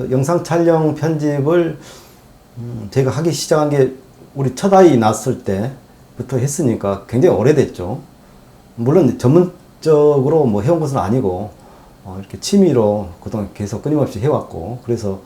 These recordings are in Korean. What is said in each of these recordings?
그 영상 촬영 편집을 제가 하기 시작한 게 우리 첫 아이 낳았을 때부터 했으니까 굉장히 오래됐죠. 물론 전문적으로 뭐 해온 것은 아니고 이렇게 취미로 그동안 계속 끊임없이 해왔고, 그래서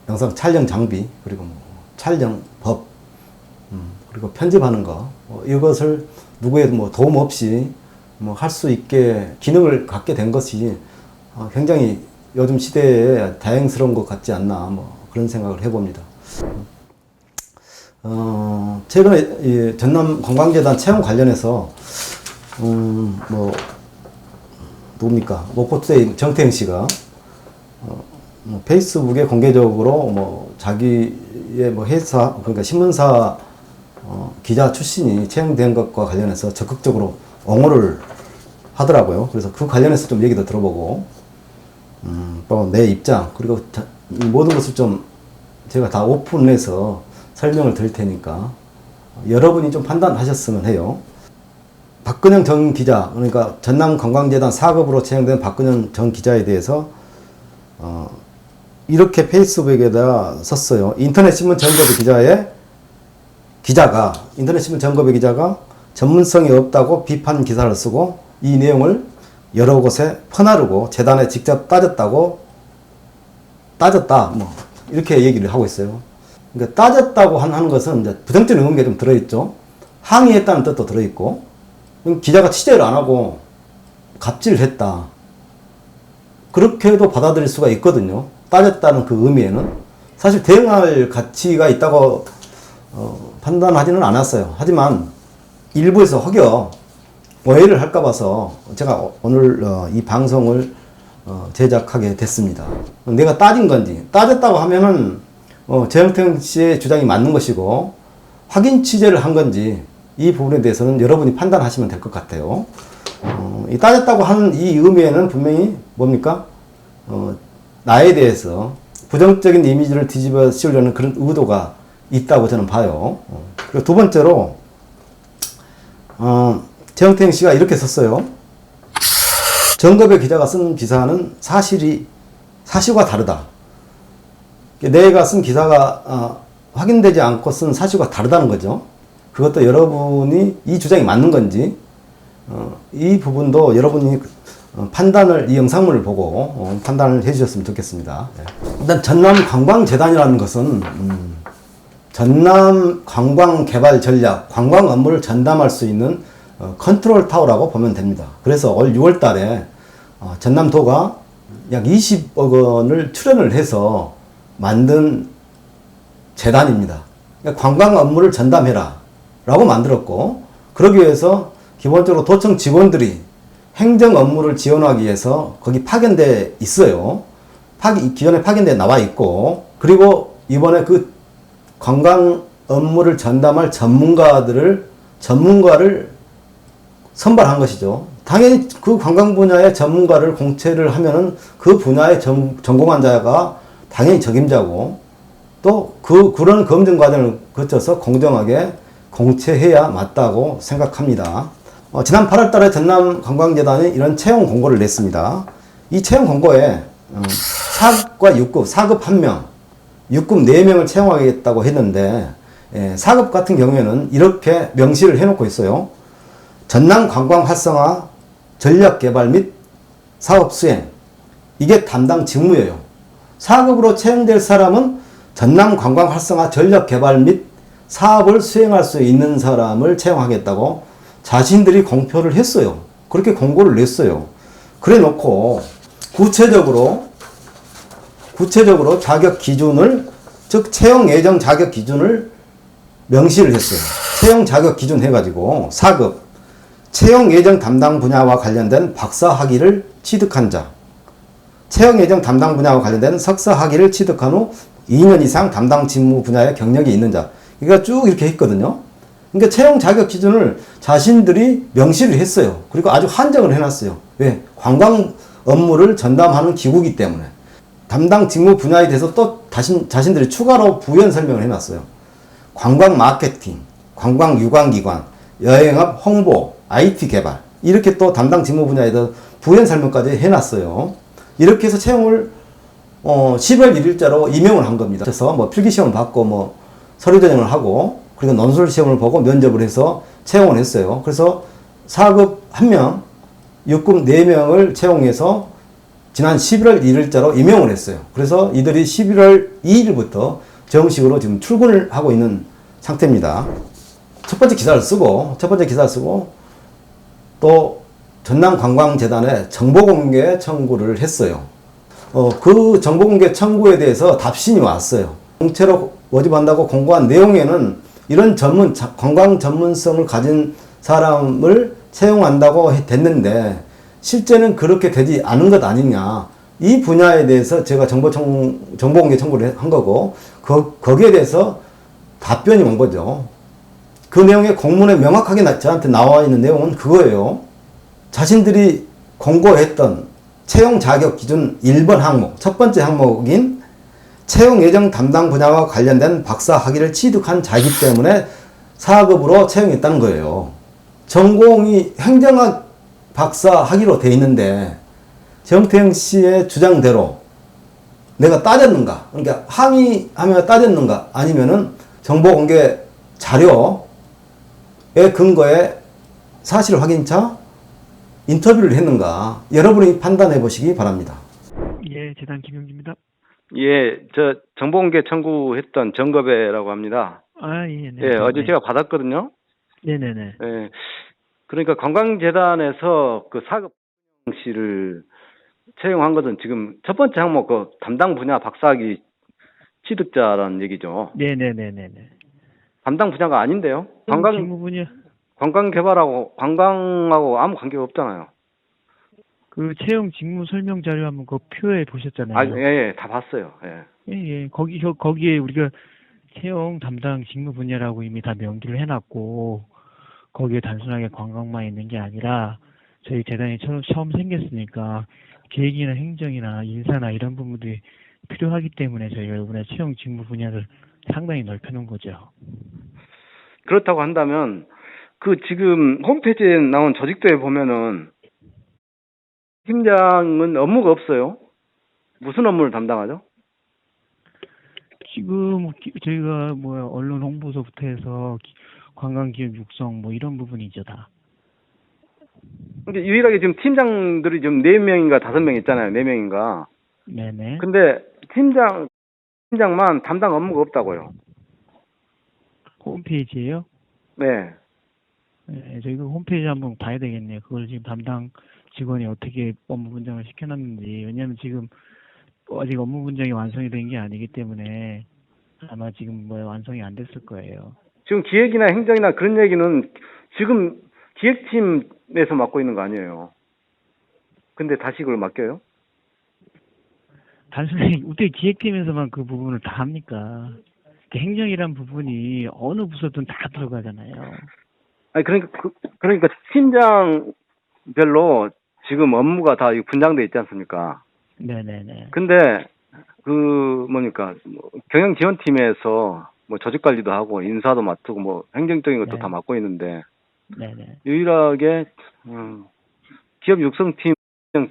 영상 촬영 장비, 그리고 뭐 촬영 법, 그리고 편집하는 거, 이것을 누구의 뭐 도움 없이 뭐 할 수 있게 기능을 갖게 된 것이 굉장히 요즘 시대에 다행스러운 것 같지 않나, 뭐 그런 생각을 해봅니다. 최근에 이 전남관광재단 채용 관련해서 뭐 누굽니까, 목포투데이 정태영 씨가 뭐 페이스북에 공개적으로 뭐 자기의 뭐 회사, 그러니까 신문사 기자 출신이 채용된 것과 관련해서 적극적으로 옹호를 하더라고요. 그래서 그 관련해서 좀 얘기도 들어보고, 또 내 입장, 그리고 이 모든 것을 좀 제가 다 오픈해서 설명을 드릴 테니까 여러분이 좀 판단하셨으면 해요. 박근영 전 기자, 그러니까 전남관광재단 4급으로 채용된 박근영 전 기자에 대해서 이렇게 페이스북에다 썼어요. 인터넷신문 전거배 기자가 전문성이 없다고 비판 기사를 쓰고, 이 내용을 여러 곳에 퍼나르고 재단에 직접 따졌다, 뭐 이렇게 얘기를 하고 있어요. 그러니까 따졌다고 하는 것은 이제 부정적인 의미가 좀 들어있죠. 항의했다는 뜻도 들어있고, 기자가 취재를 안 하고 갑질을 했다, 그렇게도 받아들일 수가 있거든요. 따졌다는 그 의미에는 사실 대응할 가치가 있다고 판단하지는 않았어요. 하지만 일부에서 혹여 오해를 할까 봐서 제가 오늘 이 방송을 제작하게 됐습니다. 내가 따진 건지, 따졌다고 하면은 정태영 씨의 주장이 맞는 것이고, 확인 취재를 한 건지, 이 부분에 대해서는 여러분이 판단하시면 될 것 같아요. 이 따졌다고 하는 이 의미에는 분명히 뭡니까? 나에 대해서 부정적인 이미지를 뒤집어 씌우려는 그런 의도가 있다고 저는 봐요. 그리고 두 번째로, 정태영 씨가 이렇게 썼어요. 정거배 기자가 쓴 기사는 사실과 다르다. 내가 쓴 기사가 확인되지 않고 쓴 사실과 다르다는 거죠. 그것도 여러분이 이 주장이 맞는 건지, 이 부분도 여러분이 판단을, 이 영상물을 보고 판단을 해주셨으면 좋겠습니다. 일단 전남관광재단이라는 것은 전남 관광개발 전략, 관광 업무를 전담할 수 있는 컨트롤 타워라고 보면 됩니다. 그래서 올 6월 달에 전남도가 약 20억 원을 출연을 해서 만든 재단입니다. 그러니까 관광 업무를 전담해라 라고 만들었고, 그러기 위해서 기본적으로 도청 직원들이 행정 업무를 지원하기 위해서 거기 파견돼 있어요. 기존에 파견돼 나와 있고, 그리고 이번에 그 관광 업무를 전담할 전문가를 선발한 것이죠. 당연히 그 관광 분야의 전문가를 공채를 하면은 그 분야에 전공한 자가 당연히 적임자고, 또 그런 검증 과정을 거쳐서 공정하게 공채해야 맞다고 생각합니다. 지난 8월 달에 전남관광재단이 이런 채용 공고를 냈습니다. 이 채용 공고에 4급과 6급, 4급 1명, 6급 4명을 채용하겠다고 했는데, 4급 같은 경우에는 이렇게 명시를 해놓고 있어요. 전남 관광 활성화 전략 개발 및 사업 수행, 이게 담당 직무예요. 4급으로 채용될 사람은 전남 관광 활성화 전략 개발 및 사업을 수행할 수 있는 사람을 채용하겠다고 자신들이 공표를 했어요. 그렇게 공고를 냈어요. 그래 놓고 구체적으로 자격 기준을, 즉 채용 예정 자격 기준을 명시를 했어요. 채용 자격 기준 해가지고 4급 채용 예정 담당 분야와 관련된 박사 학위를 취득한 자, 채용 예정 담당 분야와 관련된 석사 학위를 취득한 후 2년 이상 담당 직무 분야의 경력이 있는 자, 그러니까 쭉 이렇게 했거든요. 그러니까 채용 자격 기준을 자신들이 명시를 했어요. 그리고 아주 한정을 해놨어요. 왜? 관광 업무를 전담하는 기구이기 때문에. 담당 직무 분야에 대해서 또 자신들이 추가로 부연 설명을 해놨어요. 관광 마케팅, 관광 유관기관, 여행업 홍보, IT 개발, 이렇게 또 담당 직무 분야에 대해서 부연 설명까지 해놨어요. 이렇게 해서 채용을 10월 1일자로 임용을 한 겁니다. 그래서 뭐 필기시험을 받고 뭐 서류 전형을 하고 그리고 논술 시험을 보고 면접을 해서 채용을 했어요. 그래서 4급 1명, 6급 4명을 채용해서 지난 11월 1일자로 임용을 했어요. 그래서 이들이 11월 2일부터 정식으로 지금 출근을 하고 있는 상태입니다. 첫 번째 기사를 쓰고 또 전남관광재단에 정보공개 청구를 했어요. 그 정보공개 청구에 대해서 답신이 왔어요. 공채로 모집한다고 공고한 내용에는 이런 관광 전문성을 가진 사람을 채용한다고 됐는데 실제는 그렇게 되지 않은 것 아니냐. 이 분야에 대해서 제가 정보공개 청구를 한 거고 거기에 대해서 답변이 온 거죠. 그 내용에 공문에 명확하게 저한테 나와 있는 내용은 그거예요. 자신들이 공고했던 채용 자격 기준 1번 항목, 첫 번째 항목인 채용 예정 담당 분야와 관련된 박사 학위를 취득한 자이기 때문에 4급으로 채용했다는 거예요. 전공이 행정학 박사 학위로 돼 있는데 정태영 씨의 주장대로 내가 따졌는가? 그러니까 항의하며 따졌는가? 아니면은 정보공개 자료에 근거에 사실 확인차 인터뷰를 했는가? 여러분이 판단해 보시기 바랍니다. 예, 재단 김용기입니다. 예, 저 정보공개 청구했던 정겁배라고 합니다. 아, 예, 네. 예, 어제 제가 받았거든요. 네네네. 예, 그러니까 관광재단에서 그 4급 씨를 채용한 것은 지금 첫 번째 항목 그 담당 분야 박사학위 취득자라는 얘기죠. 네네네네네. 담당 분야가 아닌데요. 직무 분야. 관광개발하고 관광하고 아무 관계가 없잖아요. 그 채용 직무 설명 자료 한번 그 표에 보셨잖아요. 아, 예, 다 봤어요. 예. 예. 거기에 우리가 채용 담당 직무 분야라고 이미 다 명기를 해놨고 거기에 단순하게 관광만 있는 게 아니라 저희 재단이 처음 생겼으니까 계획이나 행정이나 인사나 이런 부분들이 필요하기 때문에 저희가 이번에 채용 직무 분야를 상당히 넓혀놓은 거죠. 그렇다고 한다면 그 지금 홈페이지에 나온 조직도에 보면은 팀장은 업무가 없어요. 무슨 업무를 담당하죠? 지금 저희가 언론 홍보서부터 해서 관광기업 육성 이런 부분이죠 다. 근데 유일하게 지금 팀장들이 지금 4명인가 5명 있잖아요. 4명인가. 네네. 근데 팀장만 담당 업무가 없다고요. 홈페이지에요? 네. 네, 저희가 홈페이지 한번 봐야 되겠네요. 그걸 지금 담당 직원이 어떻게 업무 분장을 시켜놨는지. 왜냐하면 지금 아직 업무 분장이 완성이 된 게 아니기 때문에 아마 지금 완성이 안 됐을 거예요. 지금 기획이나 행정이나 그런 얘기는 지금 기획팀에서 맡고 있는 거 아니에요. 근데 다시 그걸 맡겨요? 단순히 어떻게 기획팀에서만 그 부분을 다 합니까? 행정이란 부분이 어느 부서든 다 들어가잖아요. 아니 그러니까 팀장별로 지금 업무가 다 분장돼 있지 않습니까? 네네네. 근데 경영지원팀에서 조직 관리도 하고 인사도 맡고 행정적인 것도 네. 다 맡고 있는데 네네. 유일하게 기업 육성팀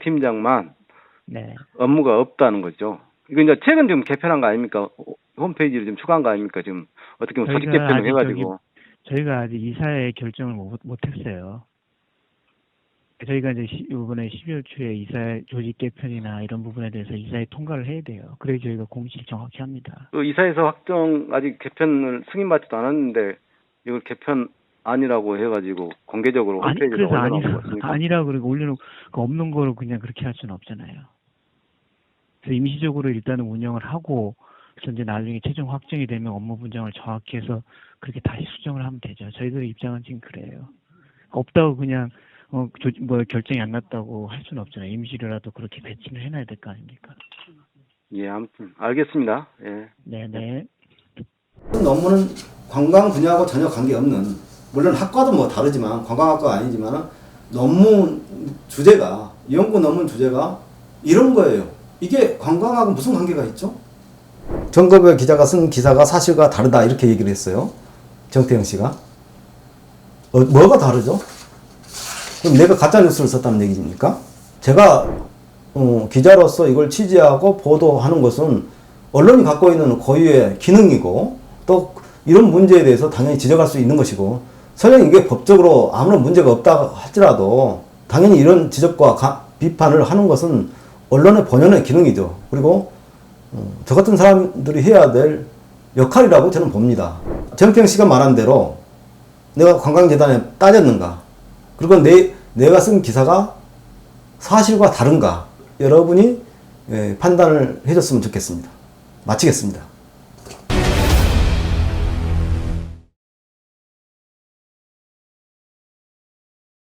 팀장만 네. 업무가 없다는 거죠. 이거 이제 최근 좀 개편한 거 아닙니까? 홈페이지를 좀 추가한 거 아닙니까? 지금 어떻게 보면 조직 개편을 해가지고 저희가 아직 이사의 결정을 못했어요. 저희가 이제 이번에 12월 초에 이사 조직 개편이나 이런 부분에 대해서 이사에 통과를 해야 돼요. 그래야 저희가 공시를 정확히 합니다. 그 이사에서 확정 아직 개편을 승인받지도 않았는데 이걸 개편 아니라고 해가지고 공개적으로 홈페이지에 올려놓은 거 같습니까? 아니라고 그리고 올려놓고 없는 거로 그냥 그렇게 할 수는 없잖아요. 그래서 임시적으로 일단은 운영을 하고 그래서 이제 나중에 최종 확정이 되면 업무 분장을 정확히 해서 그렇게 다시 수정을 하면 되죠. 저희들의 입장은 지금 그래요. 없다고 그냥 결정이 안 났다고 할 수는 없잖아요. 임시로라도 그렇게 배치를 해놔야 될 거 아닙니까? 예, 아무튼 알겠습니다. 예. 네네. 논문은 관광 분야하고 전혀 관계없는, 물론 학과도 다르지만 관광학과가 아니지만 논문 주제가, 연구 논문 주제가 이런 거예요. 이게 관광하고 무슨 관계가 있죠? 정겁의 기자가 쓴 기사가 사실과 다르다 이렇게 얘기를 했어요. 정태영 씨가. 뭐가 다르죠? 그럼 내가 가짜뉴스를 썼다는 얘기입니까? 제가 기자로서 이걸 취재하고 보도하는 것은 언론이 갖고 있는 고유의 기능이고 또 이런 문제에 대해서 당연히 지적할 수 있는 것이고 설령 이게 법적으로 아무런 문제가 없다 할지라도 당연히 이런 지적과 비판을 하는 것은 언론의 본연의 기능이죠. 그리고 저 같은 사람들이 해야 될 역할이라고 저는 봅니다. 정평 씨가 말한 대로 내가 관광재단에 따졌는가? 그리고 내가 쓴 기사가 사실과 다른가? 여러분이 판단을 해줬으면 좋겠습니다. 마치겠습니다.